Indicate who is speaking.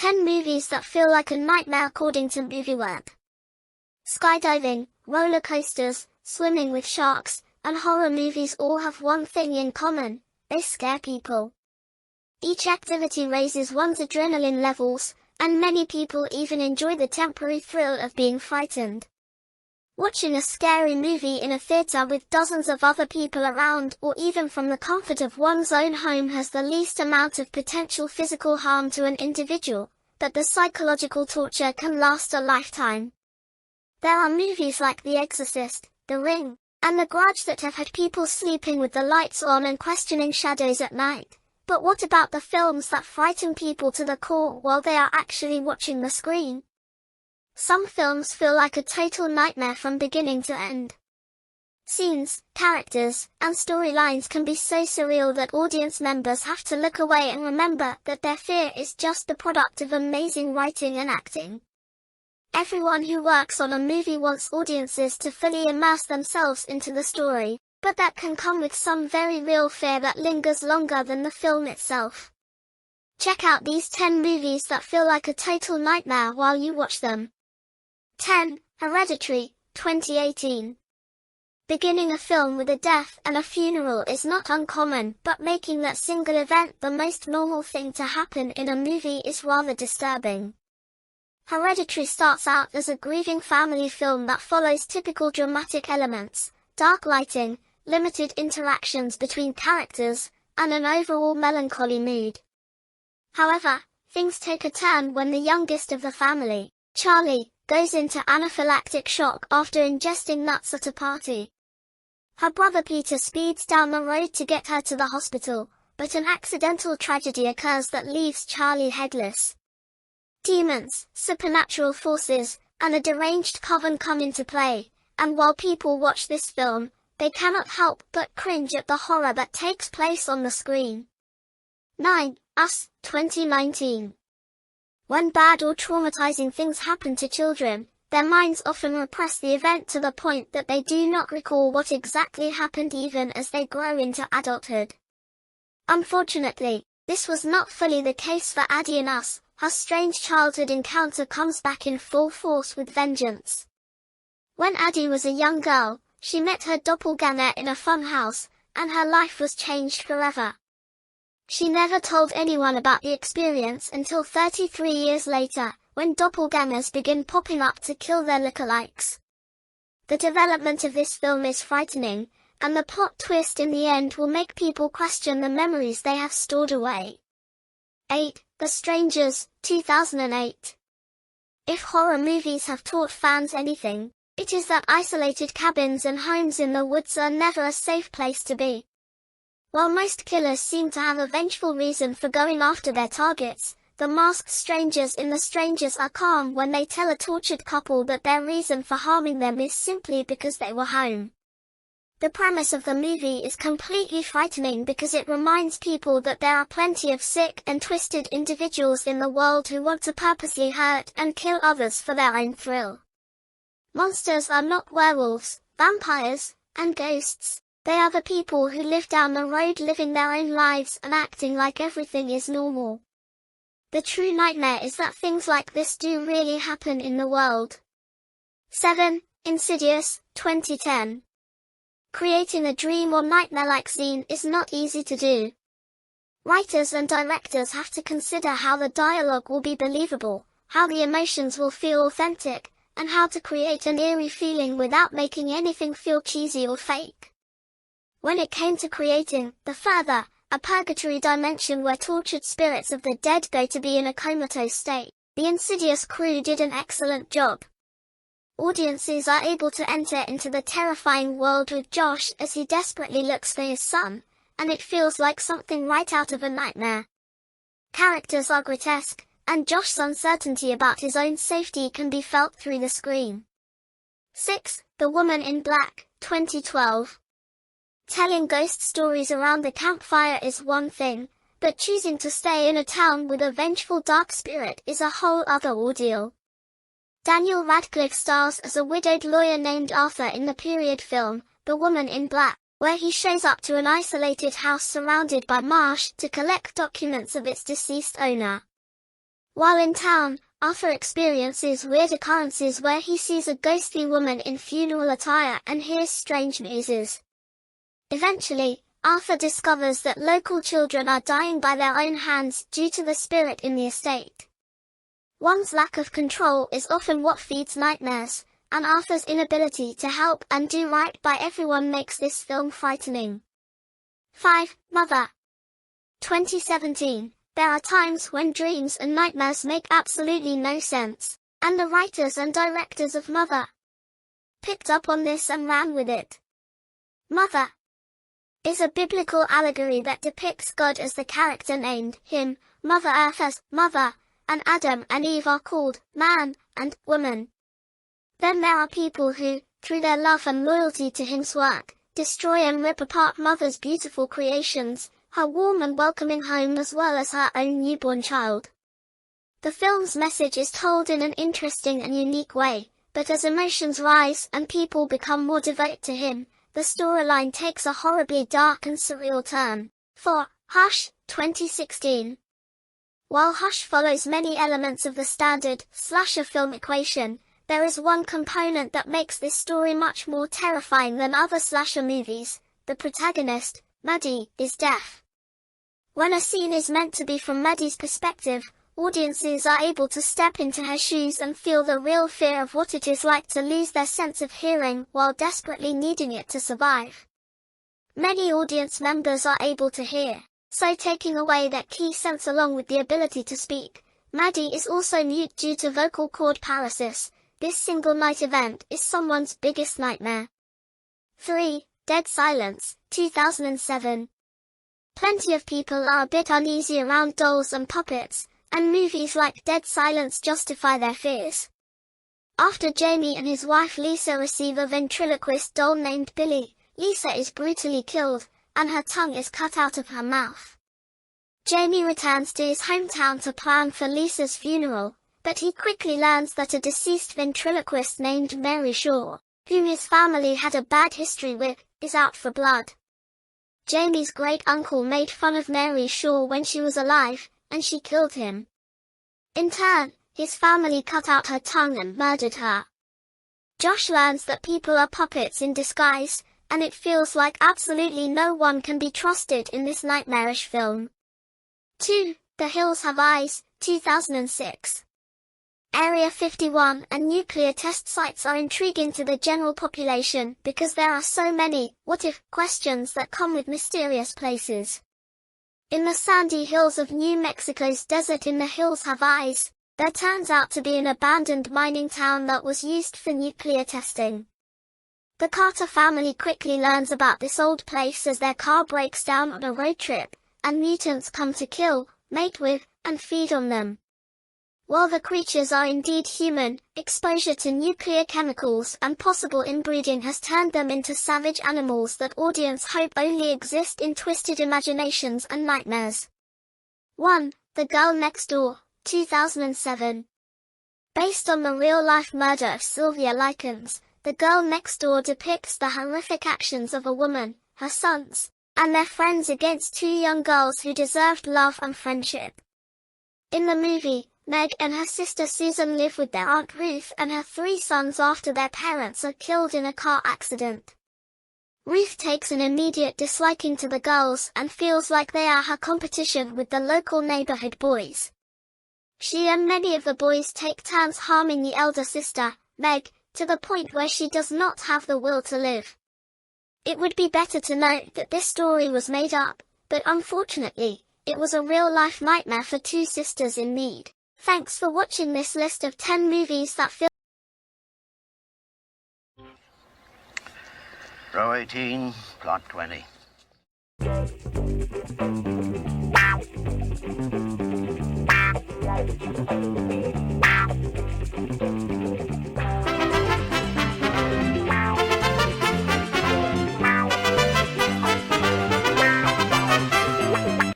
Speaker 1: 10 movies that feel like a nightmare according to MovieWeb. Skydiving, roller coasters, swimming with sharks, and horror movies all have one thing in common: they scare people. Each activity raises one's adrenaline levels, and many people even enjoy the temporary thrill of being frightened. Watching a scary movie in a theater with dozens of other people around, or even from the comfort of one's own home, has the least amount of potential physical harm to an individual, but the psychological torture can last a lifetime. There are movies like The Exorcist, The Ring, and The Grudge that have had people sleeping with the lights on and questioning shadows at night. But what about the films that frighten people to the core while they are actually watching the screen? Some films feel like a total nightmare from beginning to end. Scenes, characters, and storylines can be so surreal that audience members have to look away and remember that their fear is just the product of amazing writing and acting. Everyone who works on a movie wants audiences to fully immerse themselves into the story, but that can come with some very real fear that lingers longer than the film itself. Check out these 10 movies that feel like a total nightmare while you watch them. 10. Hereditary, 2018. Beginning a film with a death and a funeral is not uncommon, but making that single event the most normal thing to happen in a movie is rather disturbing. Hereditary starts out as a grieving family film that follows typical dramatic elements: dark lighting, limited interactions between characters, and an overall melancholy mood. However, things take a turn when the youngest of the family, Charlie, goes into anaphylactic shock after ingesting nuts at a party. Her brother Peter speeds down the road to get her to the hospital, but an accidental tragedy occurs that leaves Charlie headless. Demons, supernatural forces, and a deranged coven come into play, and while people watch this film, they cannot help but cringe at the horror that takes place on the screen. 9. Us, 2019. When bad or traumatizing things happen to children, their minds often repress the event to the point that they do not recall what exactly happened even as they grow into adulthood. Unfortunately, this was not fully the case for Addie in Us. Her strange childhood encounter comes back in full force with vengeance. When Addie was a young girl, she met her doppelganger in a fun house, and her life was changed forever. She never told anyone about the experience until 33 years later, when doppelgangers begin popping up to kill their lookalikes. The development of this film is frightening, and the plot twist in the end will make people question the memories they have stored away. 8. The Strangers, 2008. If horror movies have taught fans anything, it is that isolated cabins and homes in the woods are never a safe place to be. While most killers seem to have a vengeful reason for going after their targets, the masked strangers in The Strangers are calm when they tell a tortured couple that their reason for harming them is simply because they were home. The premise of the movie is completely frightening because it reminds people that there are plenty of sick and twisted individuals in the world who want to purposely hurt and kill others for their own thrill. Monsters are not werewolves, vampires, and ghosts. They are the people who live down the road living their own lives and acting like everything is normal. The true nightmare is that things like this do really happen in the world. 7. Insidious, 2010. Creating a dream or nightmare-like scene is not easy to do. Writers and directors have to consider how the dialogue will be believable, how the emotions will feel authentic, and how to create an eerie feeling without making anything feel cheesy or fake. When it came to creating The Further, a purgatory dimension where tortured spirits of the dead go to be in a comatose state, the Insidious crew did an excellent job. Audiences are able to enter into the terrifying world with Josh as he desperately looks for his son, and it feels like something right out of a nightmare. Characters are grotesque, and Josh's uncertainty about his own safety can be felt through the screen. 6. The Woman in Black, 2012. Telling ghost stories around the campfire is one thing, but choosing to stay in a town with a vengeful dark spirit is a whole other ordeal. Daniel Radcliffe stars as a widowed lawyer named Arthur in the period film, The Woman in Black, where he shows up to an isolated house surrounded by marsh to collect documents of its deceased owner. While in town, Arthur experiences weird occurrences where he sees a ghostly woman in funeral attire and hears strange noises. Eventually, Arthur discovers that local children are dying by their own hands due to the spirit in the estate. One's lack of control is often what feeds nightmares, and Arthur's inability to help and do right by everyone makes this film frightening. 5. Mother. 2017. There are times when dreams and nightmares make absolutely no sense, and the writers and directors of Mother picked up on this and ran with it. Mother is a biblical allegory that depicts God as the character named him, Mother Earth as Mother, and Adam and Eve are called man and woman. Then there are people who, through their love and loyalty to him's work, destroy and rip apart Mother's beautiful creations, her warm and welcoming home as well as her own newborn child. The film's message is told in an interesting and unique way, but as emotions rise and people become more devoted to him, the storyline takes a horribly dark and surreal turn. 4. Hush, 2016. While Hush follows many elements of the standard slasher film equation, there is one component that makes this story much more terrifying than other slasher movies. The protagonist, Maddie, is deaf. When a scene is meant to be from Maddie's perspective, audiences are able to step into her shoes and feel the real fear of what it is like to lose their sense of hearing while desperately needing it to survive. Many audience members are able to hear, so taking away that key sense along with the ability to speak. Maddie is also mute due to vocal cord paralysis. This single night event is someone's biggest nightmare. 3. Dead Silence, 2007. Plenty of people are a bit uneasy around dolls and puppets, and movies like Dead Silence justify their fears. After Jamie and his wife Lisa receive a ventriloquist doll named Billy, Lisa is brutally killed, and her tongue is cut out of her mouth. Jamie returns to his hometown to plan for Lisa's funeral, but he quickly learns that a deceased ventriloquist named Mary Shaw, whom his family had a bad history with, is out for blood. Jamie's great-uncle made fun of Mary Shaw when she was alive, and she killed him. In turn, his family cut out her tongue and murdered her. Josh learns that people are puppets in disguise, and it feels like absolutely no one can be trusted in this nightmarish film. 2. The Hills Have Eyes, 2006. Area 51 and nuclear test sites are intriguing to the general population because there are so many what-if questions that come with mysterious places. In the sandy hills of New Mexico's desert in The Hills Have Eyes, there turns out to be an abandoned mining town that was used for nuclear testing. The Carter family quickly learns about this old place as their car breaks down on a road trip, and mutants come to kill, mate with, and feed on them. While the creatures are indeed human, exposure to nuclear chemicals and possible inbreeding has turned them into savage animals that audience hope only exist in twisted imaginations and nightmares. 1. The Girl Next Door, 2007. Based on the real-life murder of Sylvia Likens, The Girl Next Door depicts the horrific actions of a woman, her sons, and their friends against two young girls who deserved love and friendship. In the movie, Meg and her sister Susan live with their Aunt Ruth and her 3 sons after their parents are killed in a car accident. Ruth takes an immediate disliking to the girls and feels like they are her competition with the local neighborhood boys. She and many of the boys take turns harming the elder sister, Meg, to the point where she does not have the will to live. It would be better to note that this story was made up, but unfortunately, it was a real-life nightmare for 2 sisters in need. Thanks for watching this list of 10 movies that feel...
Speaker 2: Row 18, plot 20.